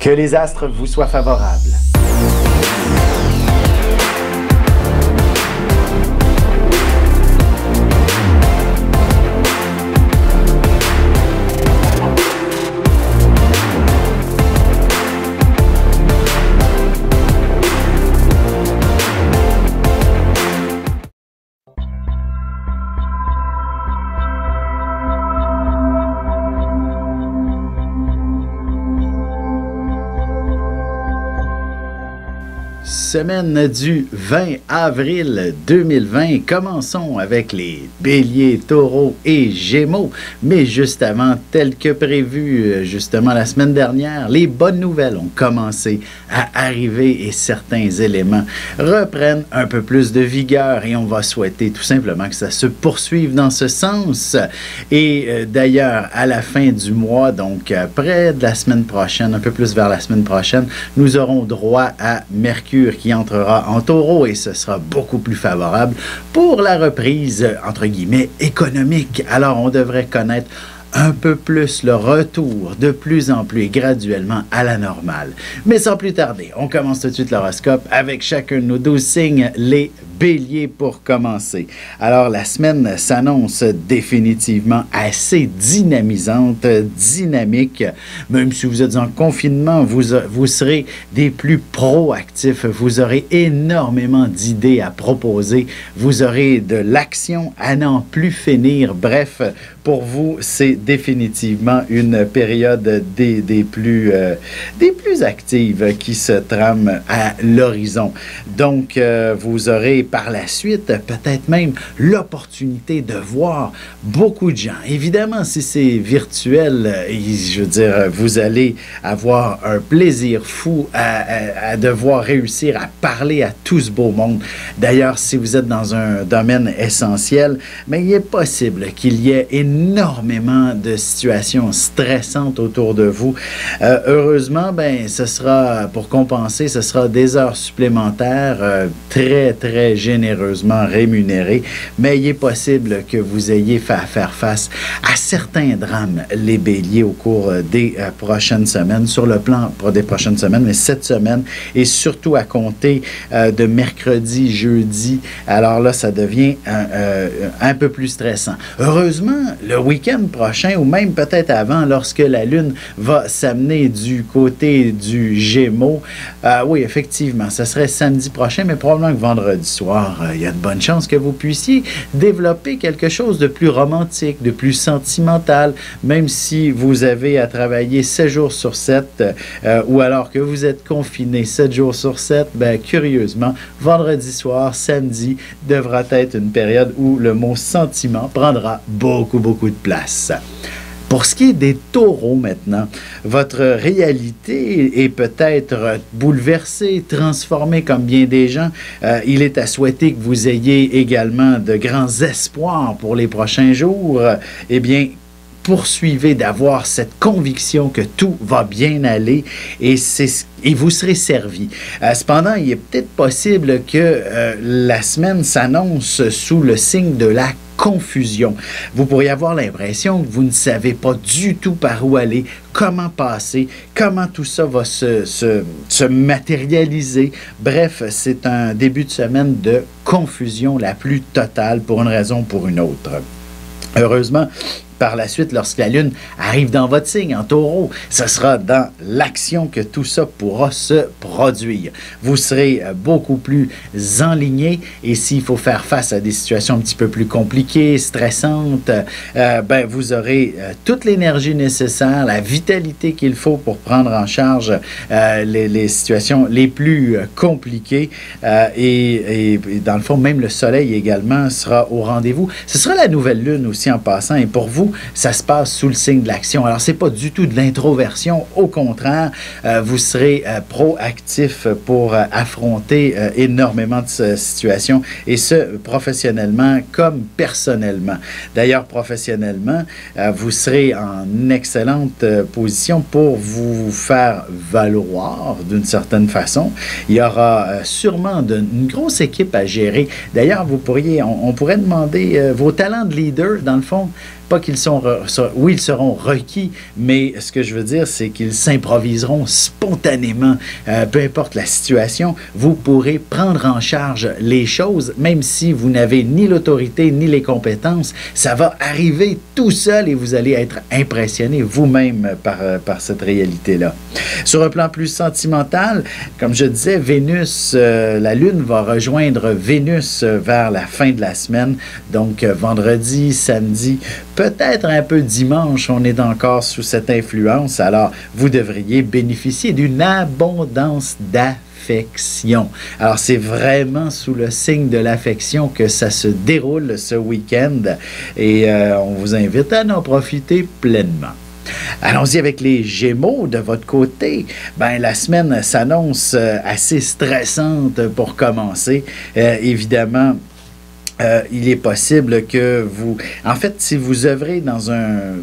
Que les astres vous soient favorables. Semaine du 20 avril 2020. Commençons avec les béliers, taureaux et gémeaux. Mais juste avant, tel que prévu, justement la semaine dernière, les bonnes nouvelles ont commencé à arriver et certains éléments reprennent un peu plus de vigueur et on va souhaiter tout simplement que ça se poursuive dans ce sens. Et d'ailleurs, à la fin du mois, donc près de la semaine prochaine, un peu plus vers la semaine prochaine, nous aurons droit à Mercure qui entrera en taureau et ce sera beaucoup plus favorable pour la reprise, entre guillemets, économique. Alors, on devrait connaître un peu plus le retour de plus en plus et graduellement à la normale. Mais sans plus tarder, on commence tout de suite l'horoscope avec chacun de nos 12 signes, les béliers pour commencer. Alors, la semaine s'annonce définitivement assez dynamisante, dynamique. Même si vous êtes en confinement, vous serez des plus proactifs. Vous aurez énormément d'idées à proposer. Vous aurez de l'action à n'en plus finir. Bref, pour vous, c'est définitivement une période des plus actives qui se trament à l'horizon. Donc, vous aurez par la suite peut-être même l'opportunité de voir beaucoup de gens. Évidemment, si c'est virtuel, je veux dire, vous allez avoir un plaisir fou à devoir réussir à parler à tout ce beau monde. D'ailleurs, si vous êtes dans un domaine essentiel, mais il est possible qu'il y ait énormément de situations stressantes autour de vous. Heureusement, ben, ce sera, pour compenser, ce sera des heures supplémentaires très, très généreusement rémunérées, mais il est possible que vous ayez à faire face à certains drames, les béliers, au cours des prochaines semaines, sur le plan, pas des prochaines semaines, mais cette semaine, et surtout à compter de mercredi, jeudi. Alors là, ça devient un peu plus stressant. Heureusement, le week-end prochain, ou même peut-être avant, lorsque la Lune va s'amener du côté du Gémeaux, oui, effectivement, ce serait samedi prochain, mais probablement que vendredi soir, il y a de bonnes chances que vous puissiez développer quelque chose de plus romantique, de plus sentimental, même si vous avez à travailler 7 jours sur 7, ou alors que vous êtes confiné 7 jours sur 7, ben, curieusement, vendredi soir, samedi, devra être une période où le mot sentiment prendra beaucoup de place. Pour ce qui est des taureaux maintenant, votre réalité est peut-être bouleversée, transformée comme bien des gens. Il est à souhaiter que vous ayez également de grands espoirs pour les prochains jours. Eh bien, poursuivez d'avoir cette conviction que tout va bien aller et vous serez servi. Cependant, il est peut-être possible que la semaine s'annonce sous le signe de la confusion. Vous pourriez avoir l'impression que vous ne savez pas du tout par où aller, comment passer, comment tout ça va se matérialiser. Bref, c'est un début de semaine de confusion la plus totale pour une raison ou pour une autre. Heureusement, par la suite, lorsque la Lune arrive dans votre signe, en taureau, ce sera dans l'action que tout ça pourra se produire. Vous serez beaucoup plus enligné et s'il faut faire face à des situations un petit peu plus compliquées, stressantes, ben, vous aurez toute l'énergie nécessaire, la vitalité qu'il faut pour prendre en charge les situations les plus compliquées et dans le fond, même le soleil également sera au rendez-vous. Ce sera la nouvelle Lune aussi en passant et pour vous, ça se passe sous le signe de l'action. Alors, ce n'est pas du tout de l'introversion. Au contraire, vous serez proactif pour affronter énormément de situations, et ce, professionnellement comme personnellement. D'ailleurs, professionnellement, vous serez en excellente position pour vous faire valoir d'une certaine façon. Il y aura sûrement une grosse équipe à gérer. D'ailleurs, on pourrait demander vos talents de leader, dans le fond, Pas qu'ils sont... Oui, ils seront requis, mais ce que je veux dire, c'est qu'ils s'improviseront spontanément. Peu importe la situation, vous pourrez prendre en charge les choses, même si vous n'avez ni l'autorité ni les compétences. Ça va arriver tout seul et vous allez être impressionné vous-même par cette réalité-là. Sur un plan plus sentimental, comme je disais, Vénus, la Lune va rejoindre Vénus vers la fin de la semaine. Donc, vendredi, samedi, peut-être un peu dimanche, on est encore sous cette influence. Alors, vous devriez bénéficier d'une abondance d'affection. Alors, c'est vraiment sous le signe de l'affection que ça se déroule ce week-end et on vous invite à en profiter pleinement. Allons-y avec les Gémeaux de votre côté. Ben, la semaine s'annonce assez stressante pour commencer. Évidemment, il est possible que vous... En fait, si vous œuvrez dans un...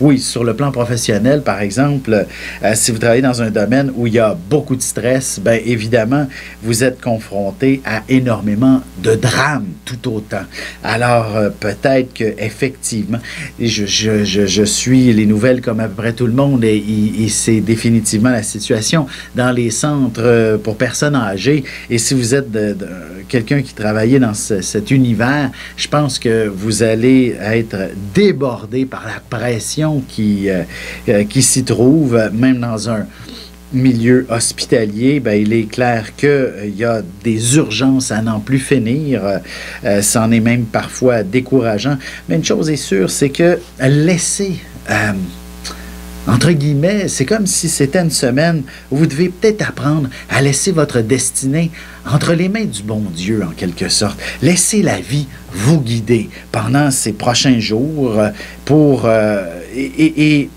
oui, sur le plan professionnel, par exemple, si vous travaillez dans un domaine où il y a beaucoup de stress, bien évidemment, vous êtes confronté à énormément de drames tout autant. Alors, peut-être qu'effectivement, je suis les nouvelles comme à peu près tout le monde et c'est définitivement la situation dans les centres pour personnes âgées. Et si vous êtes quelqu'un qui travaillait dans cet univers, je pense que vous allez être débordé par la pression qui s'y trouve, même dans un milieu hospitalier. Ben, il est clair qu'il y a des urgences à n'en plus finir. C'en est même parfois décourageant. Mais une chose est sûre, c'est que laisser... entre guillemets, c'est comme si c'était une semaine où vous devez peut-être apprendre à laisser votre destinée entre les mains du bon Dieu, en quelque sorte. Laissez la vie vous guider pendant ces prochains jours et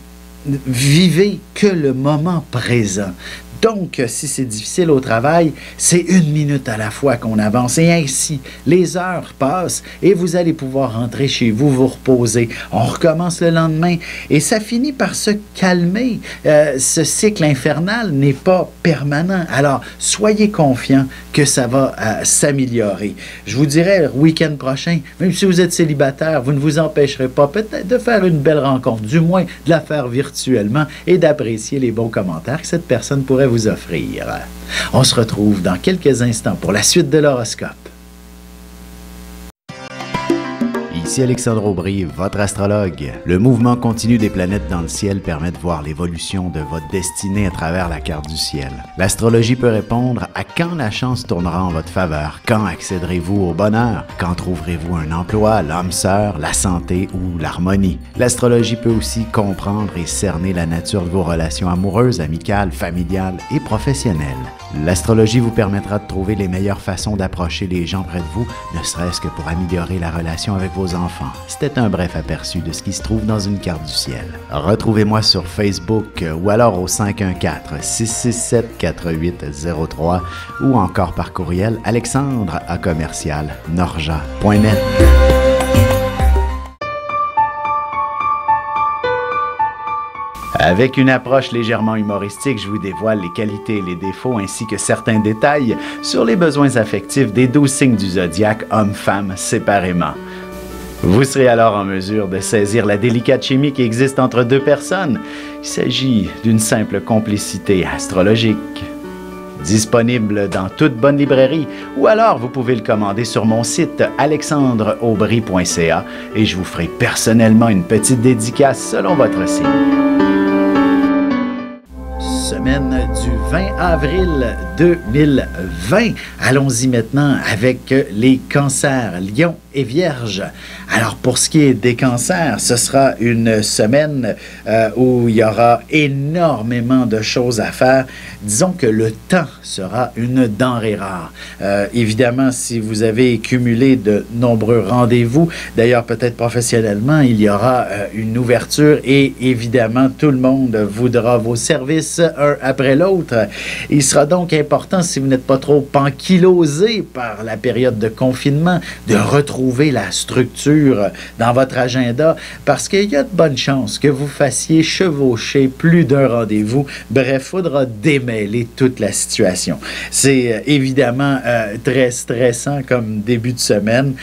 vivez que le moment présent. Donc, si c'est difficile au travail, c'est 1 minute à la fois qu'on avance. Et ainsi, les heures passent et vous allez pouvoir rentrer chez vous, vous reposer. On recommence le lendemain et ça finit par se calmer. Ce cycle infernal n'est pas permanent. Alors, soyez confiants que ça va s'améliorer. Je vous dirais, le week-end prochain, même si vous êtes célibataire, vous ne vous empêcherez pas peut-être de faire une belle rencontre, du moins de la faire virtuellement et d'apprécier les bons commentaires que cette personne pourrait vous offrir. On se retrouve dans quelques instants pour la suite de l'horoscope. Ici Alexandre Aubry, votre astrologue. Le mouvement continu des planètes dans le ciel permet de voir l'évolution de votre destinée à travers la carte du ciel. L'astrologie peut répondre à quand la chance tournera en votre faveur, quand accéderez-vous au bonheur, quand trouverez-vous un emploi, l'âme sœur, la santé ou l'harmonie. L'astrologie peut aussi comprendre et cerner la nature de vos relations amoureuses, amicales, familiales et professionnelles. L'astrologie vous permettra de trouver les meilleures façons d'approcher les gens près de vous, ne serait-ce que pour améliorer la relation avec vos enfants. C'était un bref aperçu de ce qui se trouve dans une carte du ciel. Retrouvez-moi sur Facebook ou alors au 514-667-4803 ou encore par courriel alexandre@norja.net. Avec une approche légèrement humoristique, je vous dévoile les qualités et les défauts ainsi que certains détails sur les besoins affectifs des 12 signes du zodiaque, hommes-femmes séparément. Vous serez alors en mesure de saisir la délicate chimie qui existe entre deux personnes. Il s'agit d'une simple complicité astrologique. Disponible dans toute bonne librairie ou alors vous pouvez le commander sur mon site alexandreaubry.ca et je vous ferai personnellement une petite dédicace selon votre signe. Semaine du 20 avril 2020. Allons-y maintenant avec les cancers, lions et vierges. Alors, pour ce qui est des cancers, ce sera une semaine où il y aura énormément de choses à faire. Disons que le temps sera une denrée rare. Évidemment, si vous avez cumulé de nombreux rendez-vous, d'ailleurs peut-être professionnellement, il y aura une ouverture et évidemment, tout le monde voudra vos services un après l'autre. Il sera donc important, si vous n'êtes pas trop ankylosé par la période de confinement, de retrouver la structure dans votre agenda, parce qu'il y a de bonnes chances que vous fassiez chevaucher plus d'un rendez-vous. Bref, il faudra démêler toute la situation. C'est évidemment très stressant comme début de semaine,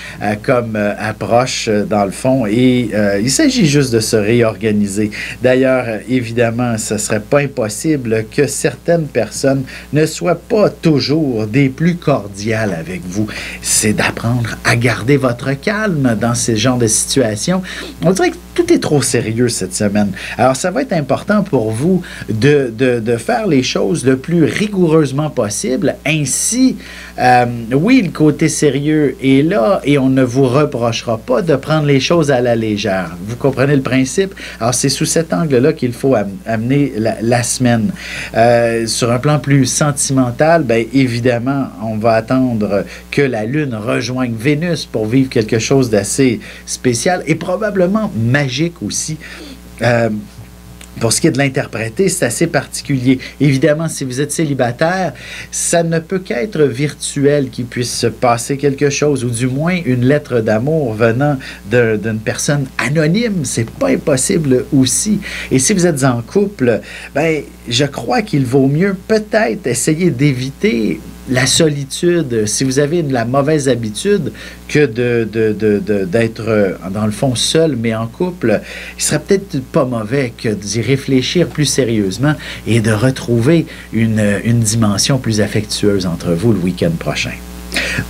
comme approche dans le fond, et il s'agit juste de se réorganiser. D'ailleurs, évidemment, ce ne serait pas impossible que certaines personnes ne soient pas toujours des plus cordiales avec vous. C'est d'apprendre à garder votre calme dans ce genre de situation. On dirait que tout est trop sérieux cette semaine. Alors, ça va être important pour vous de faire les choses le plus rigoureusement possible. Ainsi, oui, le côté sérieux est là et on ne vous reprochera pas de prendre les choses à la légère. Vous comprenez le principe? Alors, c'est sous cet angle-là qu'il faut amener la semaine. Sur un plan plus sentimental, bien évidemment, on va attendre que la Lune rejoigne Vénus pour vivre quelque chose d'assez spécial et probablement magique aussi. Pour ce qui est de l'interpréter, c'est assez particulier. Évidemment, si vous êtes célibataire, ça ne peut qu'être virtuel qu'il puisse se passer quelque chose, ou du moins une lettre d'amour venant d'une personne anonyme. C'est pas impossible aussi. Et si vous êtes en couple, ben, je crois qu'il vaut mieux peut-être essayer d'éviter la solitude, si vous avez la mauvaise habitude que d'être, dans le fond, seul, mais en couple, il serait peut-être pas mauvais que d'y réfléchir plus sérieusement et de retrouver une dimension plus affectueuse entre vous le week-end prochain.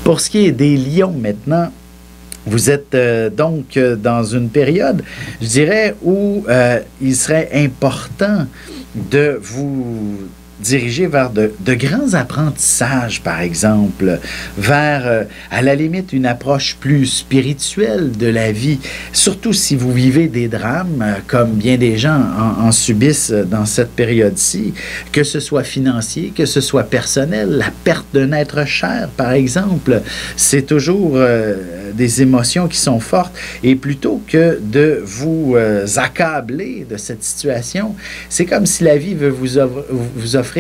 Pour ce qui est des lions maintenant, vous êtes donc dans une période, je dirais, où il serait important de vous diriger vers de grands apprentissages, par exemple, vers, à la limite, une approche plus spirituelle de la vie, surtout si vous vivez des drames, comme bien des gens en subissent dans cette période-ci, que ce soit financier, que ce soit personnel, la perte d'un être cher, par exemple, c'est toujours des émotions qui sont fortes, et plutôt que de vous accabler de cette situation, c'est comme si la vie veut vous offrir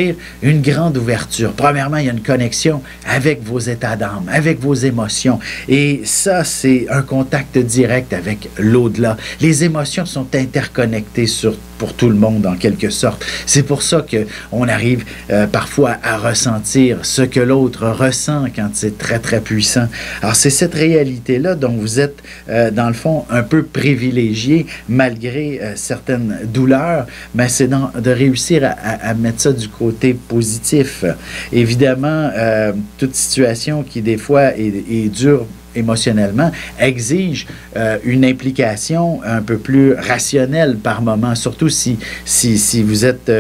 une grande ouverture. Premièrement, il y a une connexion avec vos états d'âme, avec vos émotions. Et ça, c'est un contact direct avec l'au-delà. Les émotions sont interconnectées pour tout le monde, en quelque sorte. C'est pour ça qu'on arrive parfois à ressentir ce que l'autre ressent quand c'est très, très puissant. Alors, c'est cette réalité-là dont vous êtes, dans le fond, un peu privilégié, malgré certaines douleurs, mais c'est de réussir à mettre ça du côté positif. Évidemment, toute situation qui, des fois, est dure émotionnellement, exige une implication un peu plus rationnelle par moment, surtout si vous êtes...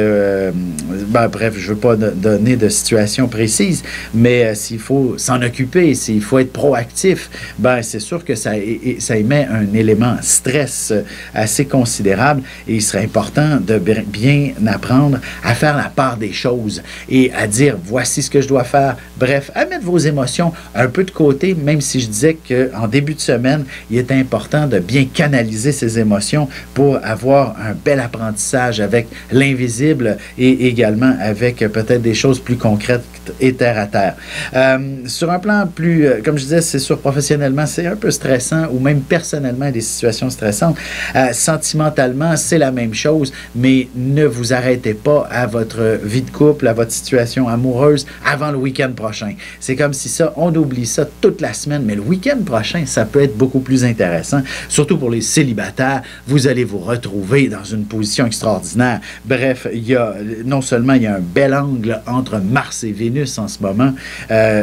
bref, je ne veux pas donner de situation précise, mais s'il faut s'en occuper, s'il faut être proactif, ben c'est sûr que ça émet un élément stress assez considérable et il serait important de bien apprendre à faire la part des choses et à dire, voici ce que je dois faire. Bref, à mettre vos émotions un peu de côté, même si je disais qu'en début de semaine, il est important de bien canaliser ses émotions pour avoir un bel apprentissage avec l'invisible et également avec peut-être des choses plus concrètes et terre à terre. Sur un plan plus, comme je disais, c'est sûr, professionnellement, c'est un peu stressant ou même personnellement des situations stressantes. Sentimentalement, c'est la même chose, mais ne vous arrêtez pas à votre vie de couple, à votre situation amoureuse avant le week-end prochain. C'est comme si on oublie ça toute la semaine, mais le week-end prochain, ça peut être beaucoup plus intéressant, surtout pour les célibataires. Vous allez vous retrouver dans une position extraordinaire. Bref, non seulement il y a un bel angle entre Mars et Vénus en ce moment,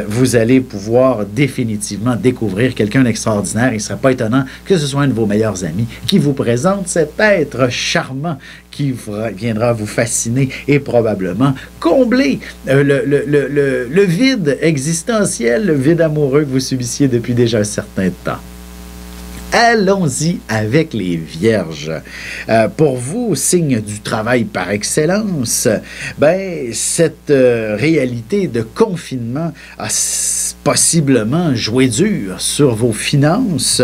vous allez pouvoir définitivement découvrir quelqu'un d'extraordinaire. Il ne serait pas étonnant que ce soit un de vos meilleurs amis qui vous présente cet être charmant qui viendra vous fasciner et probablement combler le vide existentiel, le vide amoureux que vous subissiez depuis déjà un certain temps. Allons-y avec les Vierges. Pour vous, signe du travail par excellence, ben, cette réalité de confinement a possiblement jouer dur sur vos finances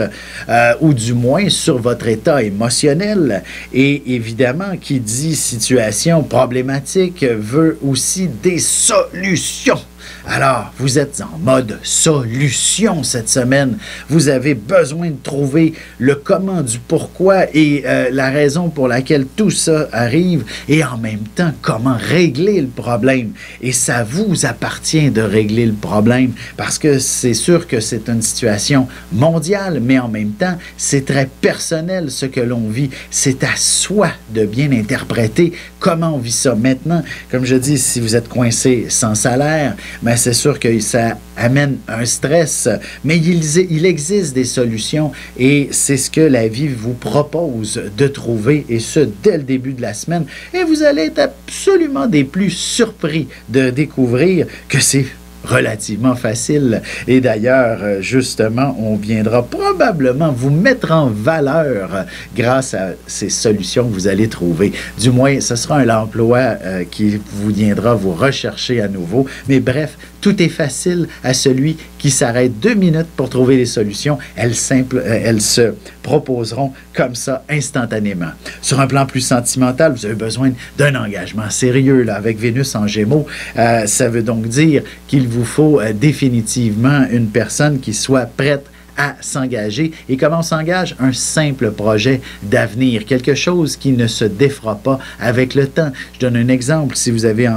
ou du moins sur votre état émotionnel. Et évidemment, qui dit situation problématique veut aussi des solutions. Alors, vous êtes en mode solution cette semaine. Vous avez besoin de trouver le comment du pourquoi et la raison pour laquelle tout ça arrive et en même temps, comment régler le problème. Et ça vous appartient de régler le problème parce que c'est sûr que c'est une situation mondiale, mais en même temps, c'est très personnel ce que l'on vit. C'est à soi de bien interpréter comment on vit ça. Maintenant, comme je dis, si vous êtes coincé sans salaire, mais c'est sûr que ça amène un stress, mais il existe des solutions et c'est ce que la vie vous propose de trouver et ce, dès le début de la semaine. Et vous allez être absolument des plus surpris de découvrir que c'est relativement facile. Et d'ailleurs, justement, on viendra probablement vous mettre en valeur grâce à ces solutions que vous allez trouver. Du moins, ce sera un emploi qui vous viendra vous rechercher à nouveau. Mais bref, tout est facile à celui qui s'arrête 2 minutes pour trouver les solutions. Elles se proposeront comme ça instantanément. Sur un plan plus sentimental, vous avez besoin d'un engagement sérieux là, avec Vénus en Gémeaux. Ça veut donc dire qu'il vous faut définitivement une personne qui soit prête à s'engager. Et comment on s'engage? Un simple projet d'avenir, quelque chose qui ne se défera pas avec le temps. Je donne un exemple. Si vous avez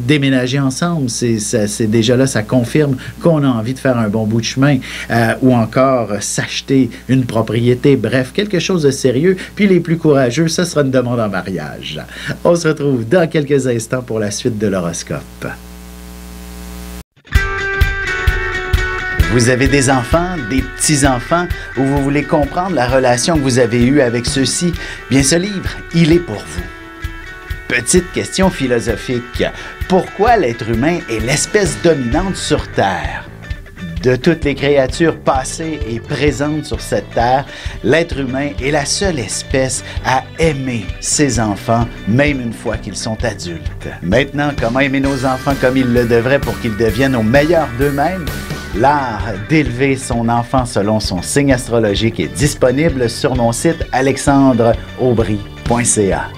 déménagé ensemble, c'est déjà là, ça confirme qu'on a envie de faire un bon bout de chemin ou encore s'acheter une propriété. Bref, quelque chose de sérieux. Puis les plus courageux, ce sera une demande en mariage. On se retrouve dans quelques instants pour la suite de l'horoscope. Vous avez des enfants, des petits-enfants, ou vous voulez comprendre la relation que vous avez eue avec ceux-ci? Bien, ce livre, il est pour vous. Petite question philosophique. Pourquoi l'être humain est l'espèce dominante sur Terre? De toutes les créatures passées et présentes sur cette terre, l'être humain est la seule espèce à aimer ses enfants, même une fois qu'ils sont adultes. Maintenant, comment aimer nos enfants comme ils le devraient pour qu'ils deviennent au meilleur d'eux-mêmes? L'art d'élever son enfant selon son signe astrologique est disponible sur mon site alexandreaubry.ca.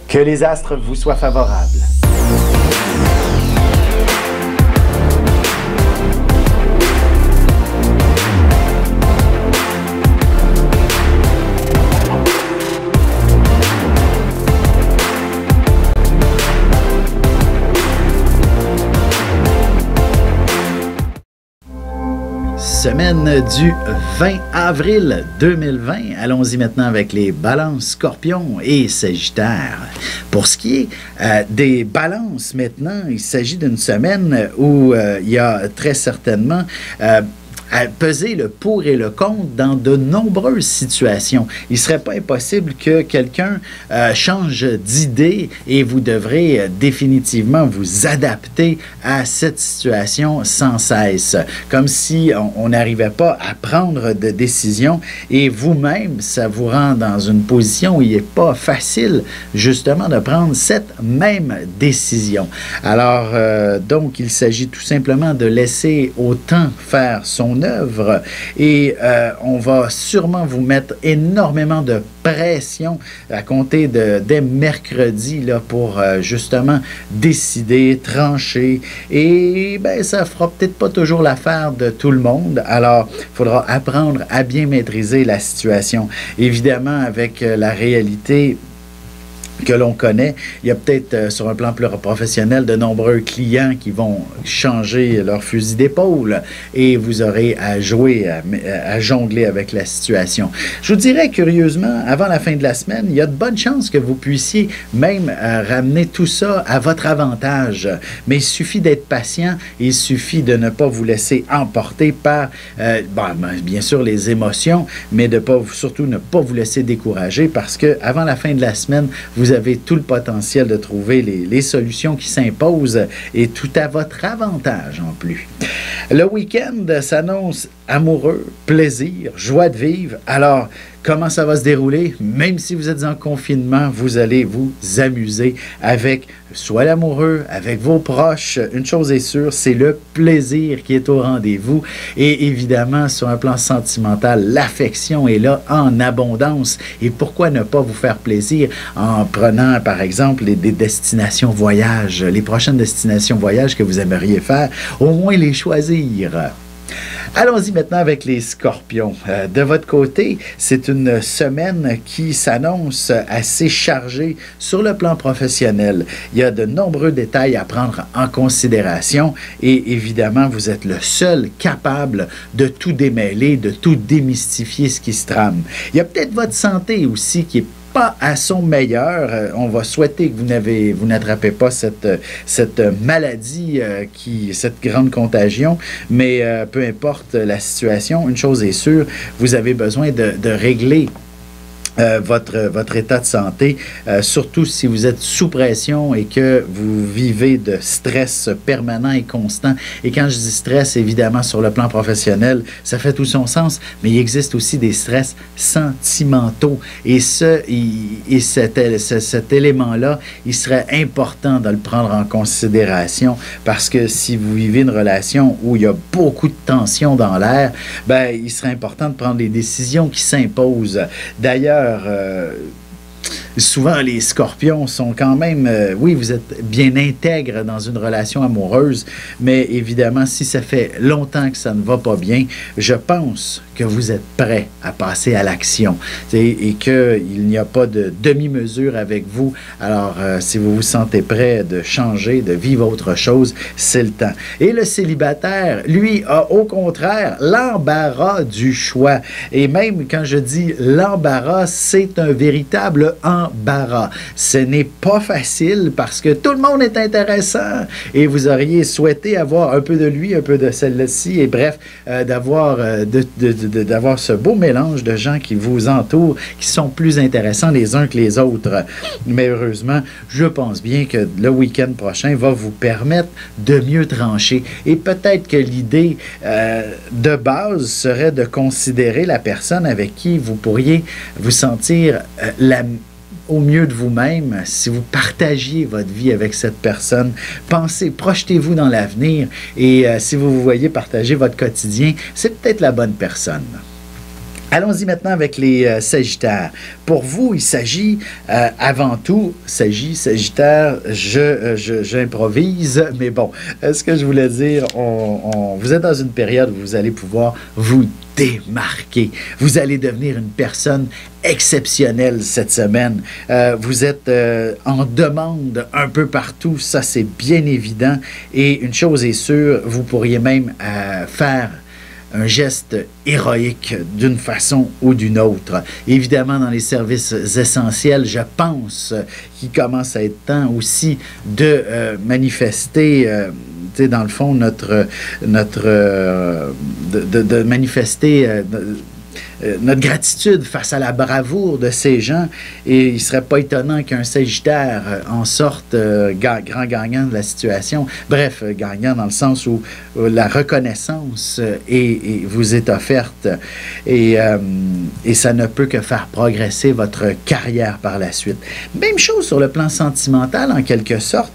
Que les astres vous soient favorables. Semaine du 20 avril 2020. Allons-y maintenant avec les balances, scorpions et sagittaires. Pour ce qui est des balances maintenant, il s'agit d'une semaine où il y a très certainement à peser le pour et le contre dans de nombreuses situations. Il ne serait pas impossible que quelqu'un change d'idée et vous devrez définitivement vous adapter à cette situation sans cesse. Comme si on n'arrivait pas à prendre de décision et vous-même, ça vous rend dans une position où il n'est pas facile justement de prendre cette même décision. Alors, donc, il s'agit tout simplement de laisser au temps faire son œuvre et on va sûrement vous mettre énormément de pression à compter dès mercredi là, pour justement décider, trancher et ben, ça fera peut-être pas toujours l'affaire de tout le monde. Alors, il faudra apprendre à bien maîtriser la situation. Évidemment, avec la réalité que l'on connaît, il y a peut-être sur un plan plus professionnel de nombreux clients qui vont changer leur fusil d'épaule et vous aurez à jouer, à jongler avec la situation. Je vous dirais curieusement, avant la fin de la semaine, il y a de bonnes chances que vous puissiez même ramener tout ça à votre avantage. Mais il suffit d'être patient, il suffit de ne pas vous laisser emporter par, bien sûr, les émotions, mais de pas, surtout ne pas vous laisser décourager parce que avant la fin de la semaine, vous vous avez tout le potentiel de trouver les solutions qui s'imposent et tout à votre avantage en plus. Le week-end s'annonce amoureux, plaisir, joie de vivre. Alors, comment ça va se dérouler? Même si vous êtes en confinement, vous allez vous amuser avec soit l'amoureux, avec vos proches. Une chose est sûre, c'est le plaisir qui est au rendez-vous. Et évidemment, sur un plan sentimental, l'affection est là en abondance. Et pourquoi ne pas vous faire plaisir en prenant, par exemple, des destinations voyage, les prochaines destinations voyage que vous aimeriez faire, au moins les choisir. Allons-y maintenant avec les scorpions. De votre côté, c'est une semaine qui s'annonce assez chargée sur le plan professionnel. Il y a de nombreux détails à prendre en considération et évidemment, vous êtes le seul capable de tout démêler, de tout démystifier ce qui se trame. Il y a peut-être votre santé aussi qui est pas à son meilleur. On va souhaiter que vous n'attrapez pas cette maladie, cette grande contagion, mais peu importe la situation, une chose est sûre, vous avez besoin de régler votre état de santé, surtout si vous êtes sous pression et que vous vivez de stress permanent et constant. Et quand je dis stress, évidemment, sur le plan professionnel, ça fait tout son sens, mais il existe aussi des stress sentimentaux. Et cet élément-là, il serait important de le prendre en considération parce que si vous vivez une relation où il y a beaucoup de tension dans l'air, ben, il serait important de prendre des décisions qui s'imposent. D'ailleurs, souvent, les scorpions sont quand même... oui, vous êtes bien intègre dans une relation amoureuse, mais évidemment, si ça fait longtemps que ça ne va pas bien, je pense que vous êtes prêt à passer à l'action et qu'il n'y a pas de demi-mesure avec vous. Alors, si vous vous sentez prêt de changer, de vivre autre chose, c'est le temps. Et le célibataire, lui, a au contraire l'embarras du choix. Et même quand je dis l'embarras, c'est un véritable embarras. Ce n'est pas facile parce que tout le monde est intéressant et vous auriez souhaité avoir un peu de lui, un peu de celle-ci et bref, d'avoir ce beau mélange de gens qui vous entourent, qui sont plus intéressants les uns que les autres. Mais heureusement, je pense bien que le week-end prochain va vous permettre de mieux trancher. Et peut-être que l'idée de base serait de considérer la personne avec qui vous pourriez vous sentir au mieux de vous-même, si vous partagiez votre vie avec cette personne, projetez-vous dans l'avenir et si vous vous voyez partager votre quotidien, c'est peut-être la bonne personne. Allons-y maintenant avec les Sagittaires. Pour vous, il s'agit avant tout, Sagittaire, j'improvise, mais bon, ce que je voulais dire, vous êtes dans une période où vous allez pouvoir vous démarquer. Vous allez devenir une personne exceptionnelle cette semaine. Vous êtes en demande un peu partout, ça c'est bien évident. Et une chose est sûre, vous pourriez même faire un geste héroïque d'une façon ou d'une autre. Évidemment, dans les services essentiels, je pense qu'il commence à être temps aussi de manifester, dans le fond, de manifester notre gratitude face à la bravoure de ces gens et il ne serait pas étonnant qu'un Sagittaire en sorte grand gagnant de la situation. Bref, gagnant dans le sens où la reconnaissance vous est offerte et ça ne peut que faire progresser votre carrière par la suite. Même chose sur le plan sentimental, en quelque sorte.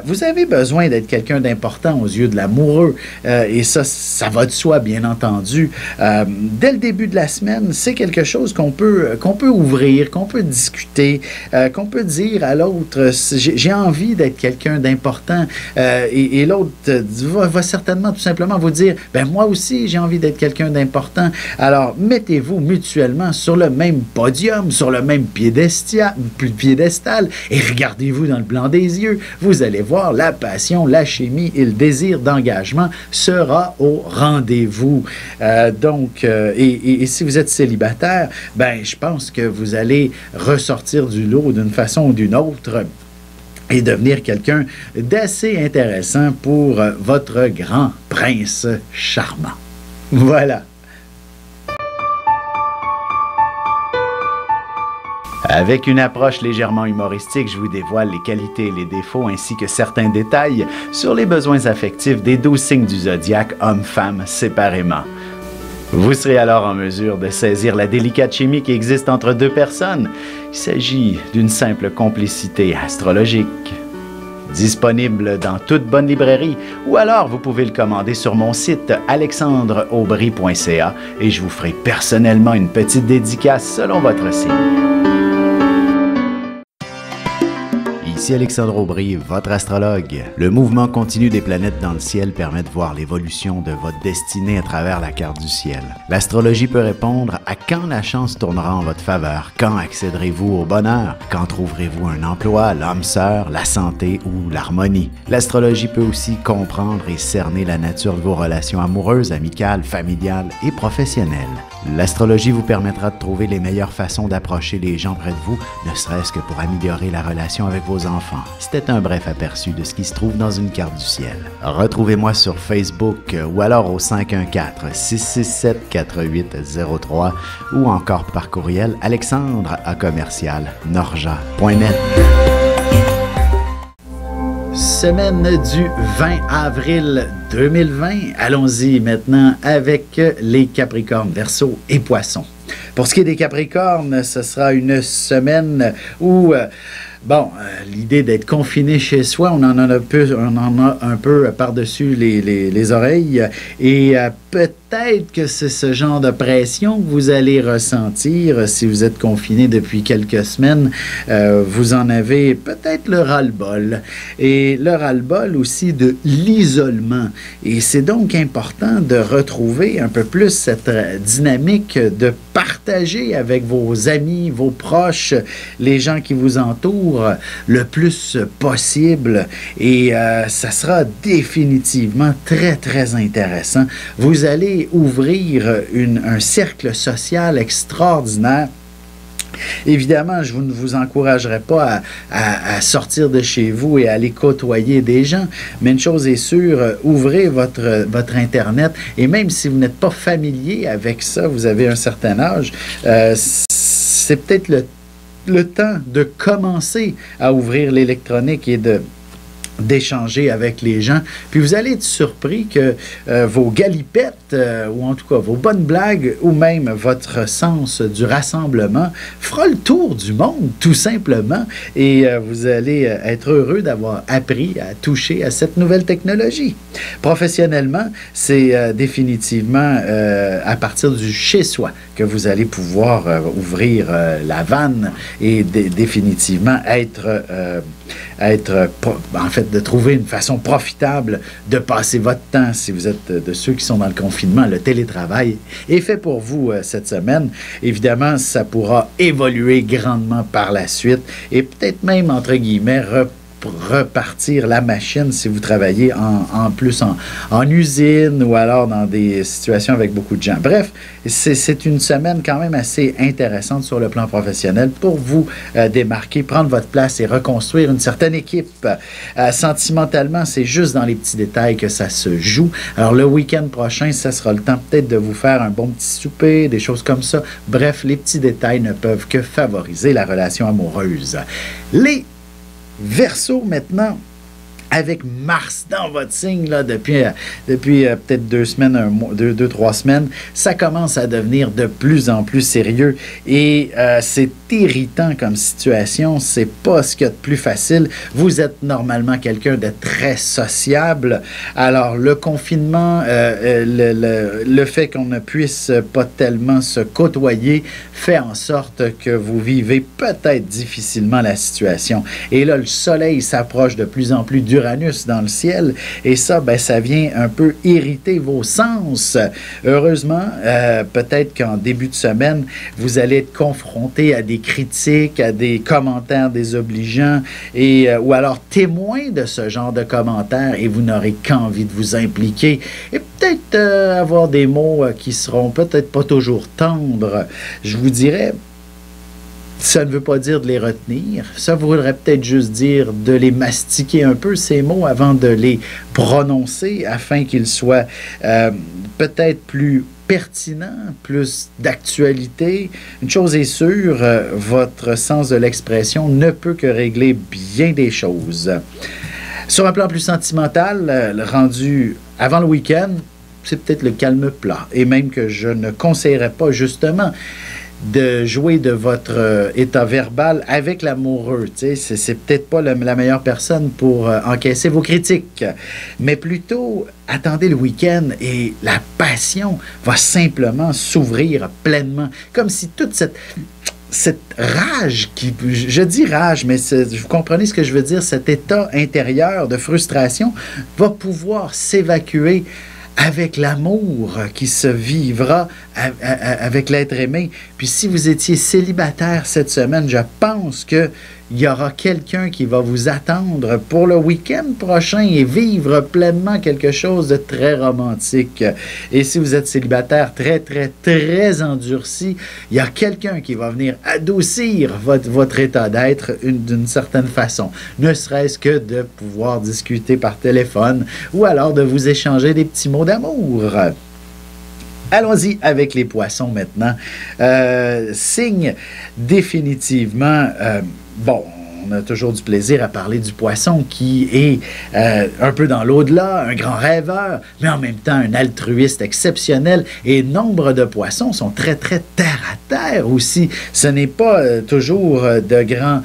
Vous avez besoin d'être quelqu'un d'important aux yeux de l'amoureux et ça va de soi, bien entendu. Dès le début de la semaine, c'est quelque chose qu'on peut ouvrir, qu'on peut discuter, qu'on peut dire à l'autre, j'ai envie d'être quelqu'un d'important et l'autre va certainement tout simplement vous dire, ben moi aussi j'ai envie d'être quelqu'un d'important. Alors mettez-vous mutuellement sur le même podium, sur le même piédestal et regardez-vous dans le blanc des yeux. Vous allez voir, la passion, la chimie et le désir d'engagement sera au rendez-vous. Et si vous êtes célibataire, ben je pense que vous allez ressortir du lot d'une façon ou d'une autre et devenir quelqu'un d'assez intéressant pour votre grand prince charmant. Voilà. Avec une approche légèrement humoristique, je vous dévoile les qualités et les défauts ainsi que certains détails sur les besoins affectifs des 12 signes du zodiaque, hommes-femmes séparément. Vous serez alors en mesure de saisir la délicate chimie qui existe entre deux personnes. Il s'agit d'une simple complicité astrologique. Disponible dans toute bonne librairie ou alors vous pouvez le commander sur mon site alexandreaubry.ca et je vous ferai personnellement une petite dédicace selon votre signe. Ici Alexandre Aubry, votre astrologue. Le mouvement continu des planètes dans le ciel permet de voir l'évolution de votre destinée à travers la carte du ciel. L'astrologie peut répondre à quand la chance tournera en votre faveur, quand accéderez-vous au bonheur, quand trouverez-vous un emploi, l'âme sœur, la santé ou l'harmonie. L'astrologie peut aussi comprendre et cerner la nature de vos relations amoureuses, amicales, familiales et professionnelles. L'astrologie vous permettra de trouver les meilleures façons d'approcher les gens près de vous, ne serait-ce que pour améliorer la relation avec vos enfants. C'était un bref aperçu de ce qui se trouve dans une carte du ciel. Retrouvez-moi sur Facebook ou alors au 514-667-4803 ou encore par courriel alexandre@norja.net. Semaine du 20 avril 2020. Allons-y maintenant avec les Capricornes, Verseau et Poissons. Pour ce qui est des Capricornes, ce sera une semaine où... l'idée d'être confiné chez soi, on en a un peu par-dessus les oreilles et peut-être que c'est ce genre de pression que vous allez ressentir si vous êtes confiné depuis quelques semaines. Vous en avez peut-être le ras-le-bol et le ras-le-bol aussi de l'isolement. Et c'est donc important de retrouver un peu plus cette dynamique de partager avec vos amis, vos proches, les gens qui vous entourent le plus possible et ça sera définitivement très, très intéressant. Vous allez ouvrir un cercle social extraordinaire. Évidemment, je ne vous encouragerai pas à sortir de chez vous et à aller côtoyer des gens, mais une chose est sûre, ouvrez votre Internet et même si vous n'êtes pas familier avec ça, vous avez un certain âge, c'est peut-être le temps de commencer à ouvrir l'électronique et d'échanger avec les gens. Puis vous allez être surpris que vos galipettes, ou en tout cas vos bonnes blagues, ou même votre sens du rassemblement fera le tour du monde, tout simplement. Et vous allez être heureux d'avoir appris à toucher à cette nouvelle technologie. Professionnellement, c'est définitivement à partir du chez-soi que vous allez pouvoir ouvrir la vanne et définitivement de trouver une façon profitable de passer votre temps. Si vous êtes de ceux qui sont dans le confinement, le télétravail est fait pour vous cette semaine. Évidemment, ça pourra évoluer grandement par la suite et peut-être même, entre guillemets, repartir la machine si vous travaillez en usine ou alors dans des situations avec beaucoup de gens. Bref, c'est une semaine quand même assez intéressante sur le plan professionnel pour vous démarquer, prendre votre place et reconstruire une certaine équipe. Sentimentalement, c'est juste dans les petits détails que ça se joue. Alors le week-end prochain, ça sera le temps peut-être de vous faire un bon petit souper, des choses comme ça. Bref, les petits détails ne peuvent que favoriser la relation amoureuse. Les Verseau maintenant, avec Mars dans votre signe là, depuis peut-être 2 semaines, 2-3 semaines, ça commence à devenir de plus en plus sérieux et c'est irritant comme situation, c'est pas ce qu'il y a de plus facile. Vous êtes normalement quelqu'un de très sociable, alors le confinement, le fait qu'on ne puisse pas tellement se côtoyer fait en sorte que vous vivez peut-être difficilement la situation. Et là, le soleil s'approche de plus en plus d'Uranus dans le ciel et ça, ça vient un peu irriter vos sens. Heureusement, peut-être qu'en début de semaine, vous allez être confronté à des critiques, à des commentaires désobligeants ou alors témoin de ce genre de commentaires et vous n'aurez qu'envie de vous impliquer et peut-être avoir des mots qui seront peut-être pas toujours tendres. Je vous dirais, ça ne veut pas dire de les retenir. Ça voudrait peut-être juste dire de les mastiquer un peu, ces mots, avant de les prononcer, afin qu'ils soient peut-être plus pertinent, plus d'actualité. Une chose est sûre, votre sens de l'expression ne peut que régler bien des choses. Sur un plan plus sentimental, rendu avant le week-end, c'est peut-être le calme plat. Et même que je ne conseillerais pas justement de jouer de votre état verbal avec l'amoureux. C'est peut-être pas la meilleure personne pour encaisser vos critiques. Mais plutôt, attendez le week-end et la passion va simplement s'ouvrir pleinement. Comme si toute cette rage, je dis rage, mais vous comprenez ce que je veux dire, cet état intérieur de frustration va pouvoir s'évacuer avec l'amour qui se vivra avec l'être aimé. Puis si vous étiez célibataire cette semaine, je pense qu'il y aura quelqu'un qui va vous attendre pour le week-end prochain et vivre pleinement quelque chose de très romantique. Et si vous êtes célibataire très, très, très endurci, il y a quelqu'un qui va venir adoucir votre état d'être d'une certaine façon. Ne serait-ce que de pouvoir discuter par téléphone ou alors de vous échanger des petits mots d'amour. Allons-y avec les poissons maintenant. Signe définitivement... bon, on a toujours du plaisir à parler du poisson qui est un peu dans l'au-delà, un grand rêveur, mais en même temps un altruiste exceptionnel. Et nombre de poissons sont très, très terre à terre aussi. Ce n'est pas toujours de grands...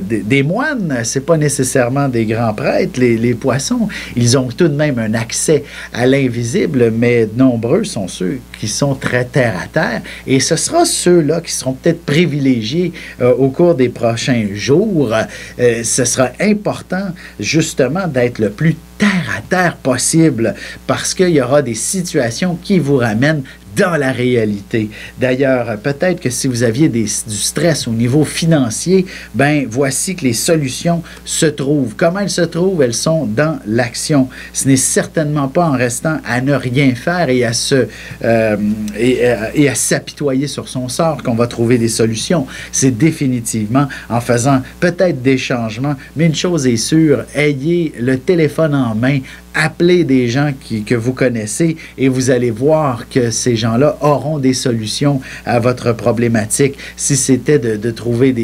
des moines, c'est pas nécessairement des grands prêtres. Les poissons, ils ont tout de même un accès à l'invisible, mais nombreux sont ceux qui sont très terre à terre. Et ce sera ceux-là qui seront peut-être privilégiés au cours des prochains jours. Ce sera important justement d'être le plus terre à terre possible parce qu'il y aura des situations qui vous ramènent dans la réalité. D'ailleurs, peut-être que si vous aviez du stress au niveau financier, ben voici que les solutions se trouvent. Comment elles se trouvent? Elles sont dans l'action. Ce n'est certainement pas en restant à ne rien faire et à s'apitoyer sur son sort qu'on va trouver des solutions. C'est définitivement en faisant peut-être des changements, mais une chose est sûre, ayez le téléphone en main, appelez des gens que vous connaissez et vous allez voir que ces gens-là auront des solutions à votre problématique. Si c'était de trouver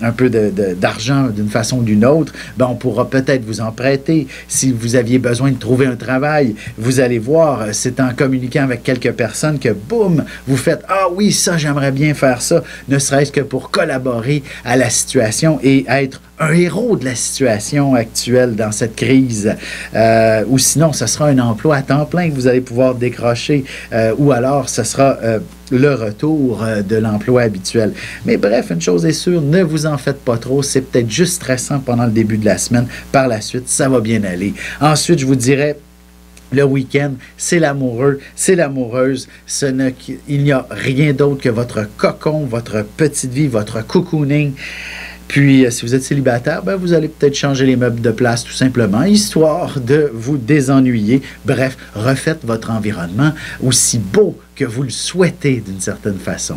un peu d'argent d'une façon ou d'une autre, ben on pourra peut-être vous en prêter. Si vous aviez besoin de trouver un travail, vous allez voir, c'est en communiquant avec quelques personnes que, boum, vous faites « Ah oui, ça, j'aimerais bien faire ça », ne serait-ce que pour collaborer à la situation et être un héros de la situation actuelle dans cette crise. Ou sinon, ce sera un emploi à temps plein que vous allez pouvoir décrocher ou alors ce sera le retour de l'emploi habituel. Mais bref, une chose est sûre, ne vous en faites pas trop. C'est peut-être juste stressant pendant le début de la semaine. Par la suite, ça va bien aller. Ensuite, je vous dirais... Le week-end, c'est l'amoureux, c'est l'amoureuse. Il n'y a rien d'autre que votre cocon, votre petite vie, votre cocooning. Puis, si vous êtes célibataire, ben, vous allez peut-être changer les meubles de place tout simplement, histoire de vous désennuyer. Bref, refaites votre environnement aussi beau que vous le souhaitez d'une certaine façon.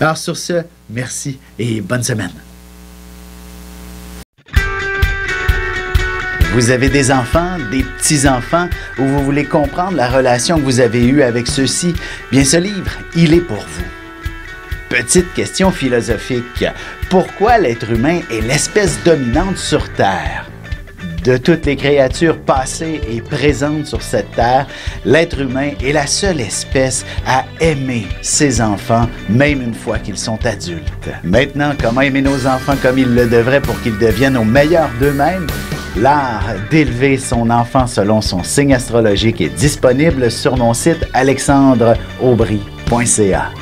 Alors sur ce, merci et bonne semaine. Vous avez des enfants, des petits-enfants, ou vous voulez comprendre la relation que vous avez eue avec ceux-ci? Bien, ce livre, il est pour vous. Petite question philosophique. Pourquoi l'être humain est l'espèce dominante sur Terre? De toutes les créatures passées et présentes sur cette terre, l'être humain est la seule espèce à aimer ses enfants, même une fois qu'ils sont adultes. Maintenant, comment aimer nos enfants comme ils le devraient pour qu'ils deviennent au meilleur d'eux-mêmes? L'art d'élever son enfant selon son signe astrologique est disponible sur mon site alexandreaubry.ca.